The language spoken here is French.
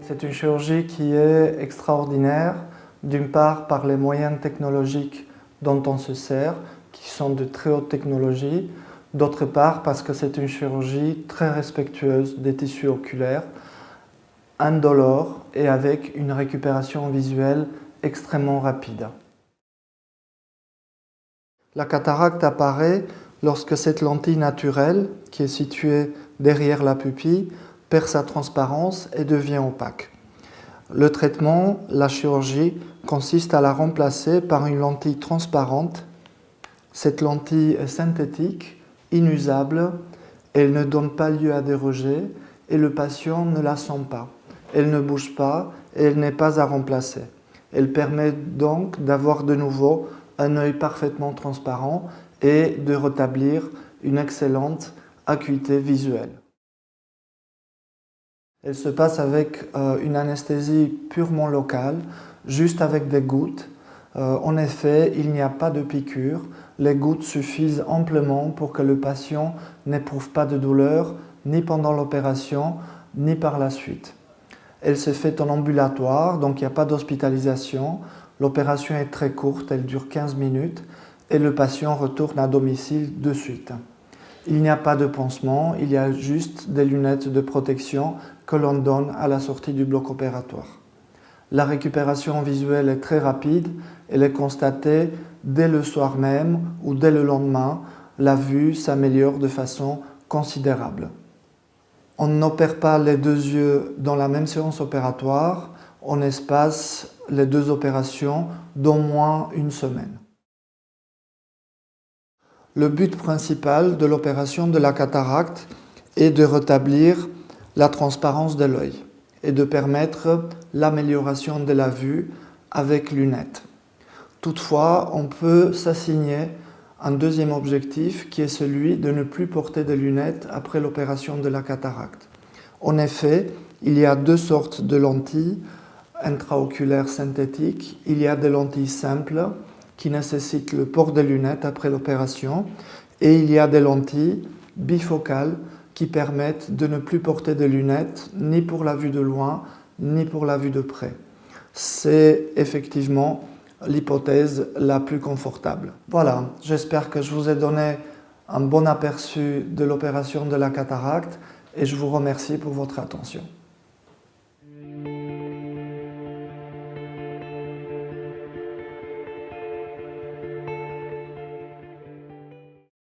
C'est une chirurgie qui est extraordinaire, d'une part par les moyens technologiques dont on se sert, qui sont de très haute technologie, d'autre part parce que c'est une chirurgie très respectueuse des tissus oculaires, indolore et avec une récupération visuelle extrêmement rapide. La cataracte apparaît lorsque cette lentille naturelle, qui est située derrière la pupille, perd sa transparence et devient opaque. Le traitement, la chirurgie, consiste à la remplacer par une lentille transparente. Cette lentille est synthétique, inusable, elle ne donne pas lieu à des rejets et le patient ne la sent pas. Elle ne bouge pas et elle n'est pas à remplacer. Elle permet donc d'avoir de nouveau un œil parfaitement transparent et de rétablir une excellente acuité visuelle. Elle se passe avec une anesthésie purement locale, juste avec des gouttes. En effet, il n'y a pas de piqûre. Les gouttes suffisent amplement pour que le patient n'éprouve pas de douleur, ni pendant l'opération, ni par la suite. Elle se fait en ambulatoire, donc il n'y a pas d'hospitalisation. L'opération est très courte, elle dure 15 minutes et le patient retourne à domicile de suite. Il n'y a pas de pansement, il y a juste des lunettes de protection que l'on donne à la sortie du bloc opératoire. La récupération visuelle est très rapide, elle est constatée dès le soir même ou dès le lendemain. La vue s'améliore de façon considérable. On n'opère pas les deux yeux dans la même séance opératoire, on espace les deux opérations d'au moins une semaine. Le but principal de l'opération de la cataracte est de rétablir la transparence de l'œil et de permettre l'amélioration de la vue avec lunettes. Toutefois, on peut s'assigner un deuxième objectif qui est celui de ne plus porter de lunettes après l'opération de la cataracte. En effet, il y a deux sortes de lentilles intraoculaires synthétiques. Il y a des lentilles simples qui nécessitent le port des lunettes après l'opération et il y a des lentilles bifocales qui permettent de ne plus porter de lunettes ni pour la vue de loin ni pour la vue de près. C'est effectivement l'hypothèse la plus confortable. Voilà, j'espère que je vous ai donné un bon aperçu de l'opération de la cataracte et je vous remercie pour votre attention.